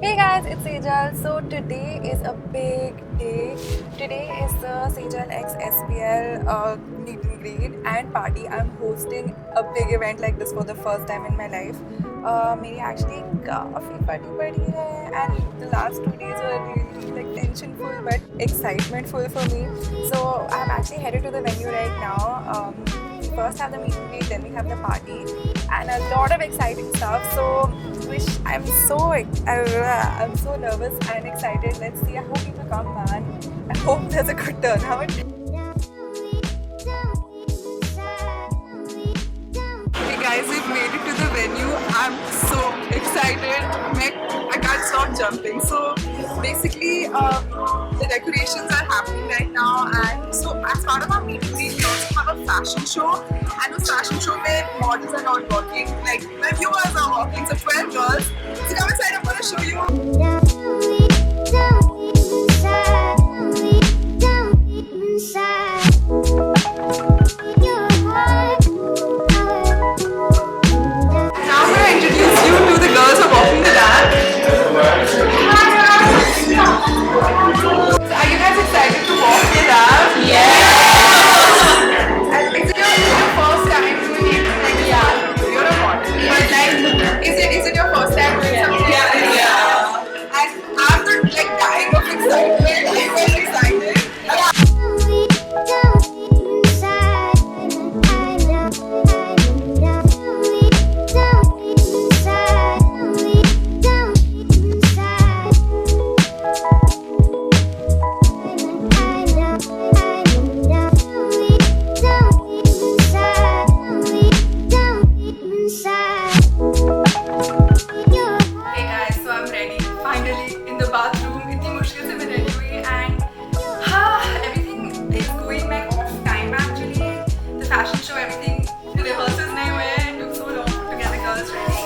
Hey guys, it's Sejal. So today is a big day. Today is the Sejal X SPL meet and greet and party. I'm hosting a big event like this for the first time in my life. मेरी actually काफी फटी पड़ी है and the last 2 days were really like tensionful but excitementful for me. So I'm actually headed to the venue right now. We first have the meet and greet, then we have the party, and a lot of exciting stuff. So I'm so nervous and excited. Let's see. I hope people come, man. I hope there's a good turnout. Hey guys, we've made it to the venue. I'm so excited. I can't stop jumping. So basically, the decorations are happening right now, and so as part of our meet and greet, we also have a fashion show. And the fashion show where models are not working, like my viewers are working. So 12 girls. So come inside. I'm gonna show you. Now I'm gonna introduce you to the girls who are walking the dance. So are you guys excited to walk the dance? And is it your first time doing it? Like, you're a model. But like, is it your first time doing something like this? And after like dying of excitement, I'm very excited. Hey guys, so I'm ready. Finally in the bathroom. इतनी मुश्किल से मैं ready हुई and everything is going like off time actually. The fashion show, everything, the rehearsals नहीं हुए हैं. It took so long to get the girls ready.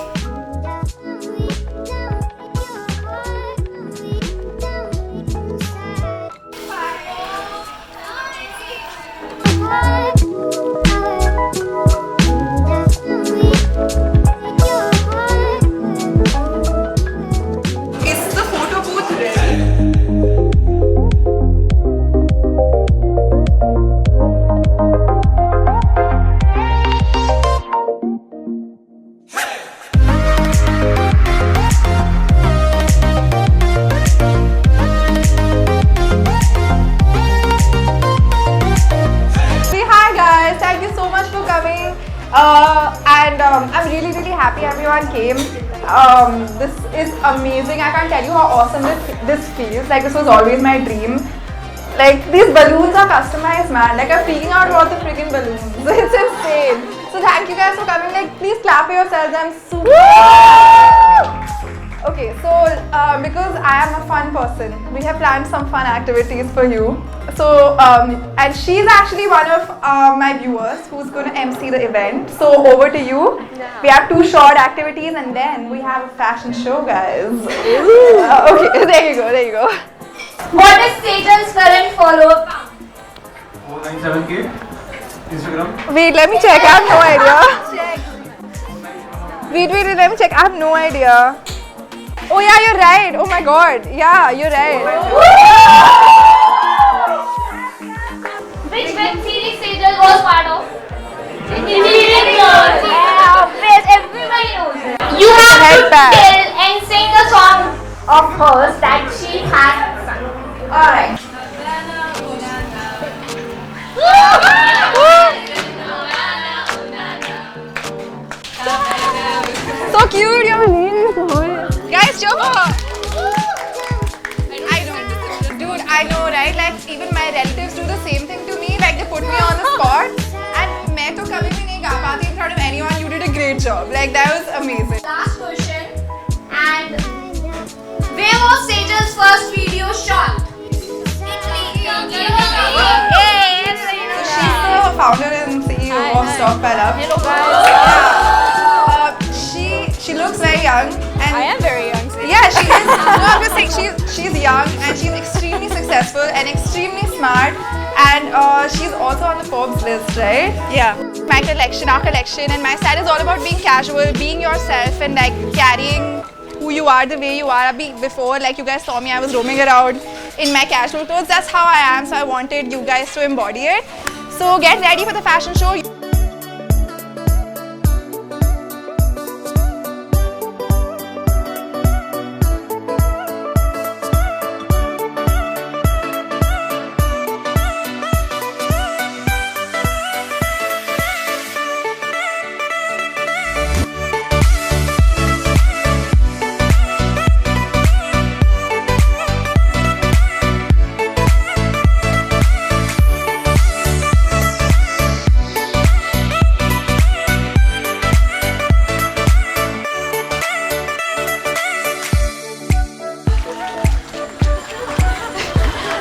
Is the photo booth ready? Say hi guys, thank you so much for coming. I'm really happy everyone came. This is amazing. I can't tell you how awesome this feels. Like, this was always my dream. Like, these balloons are customized, man. Like, I'm freaking out about the freaking balloons. It's insane. So thank you guys for coming. Like, please clap for yourselves. I'm super. Okay, so because I am a fun person, we have planned some fun activities for you. So, and she's actually one of my viewers who's going to MC the event. So, over to you. We have 2 short activities and then we have a fashion show, guys. Okay, there you go. What is Sejal's current follower count? 497K Instagram. Wait, let me check. I have no idea. Wait, let me check. I have no idea. Oh yeah, you're right. Oh my god. Yeah, you're right. Which web series Sejal was part of? Engineering Girls. Yeah, everybody knows it. You have to tell and sing a song of hers that she has sung. Alright. So cute. You have a really guys, jump up. Dude, I know, right? Like, even my relatives do the same thing to me. Like, they put me on the spot. And मैं तो कभी भी नहीं गा पाती in front of anyone. You did a great job. Like, that was amazing. Last question. And where was Sejal's first video shot? She's the founder and CEO of Stock Pad Up. Hello guys. She looks very young. And I am very young. yeah, she is. No, I'm just saying she's young and she's extremely successful and extremely smart. And she's also on the Forbes list, right? Yeah. My collection, our collection, and my style is all about being casual, being yourself, and like carrying who you are, the way you are. Before, like you guys saw me, I was roaming around in my casual clothes. That's how I am. So I wanted you guys to embody it. So get ready for the fashion show.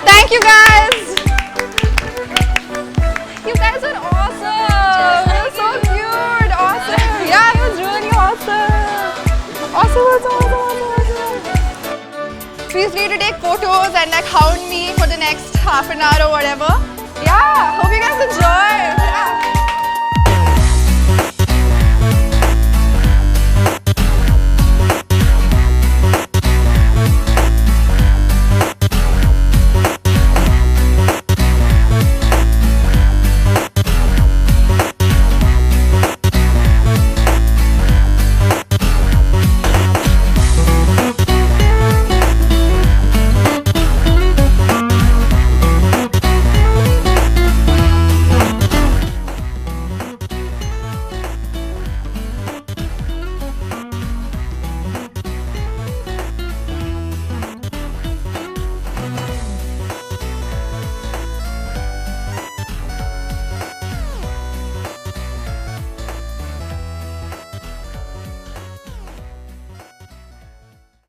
Thank you guys. You guys are awesome. You're so cute. Awesome. Yeah, it was really awesome. Awesome. Please free to take photos and like hound me for the next half an hour or whatever. Yeah, hope you guys enjoy. Yeah.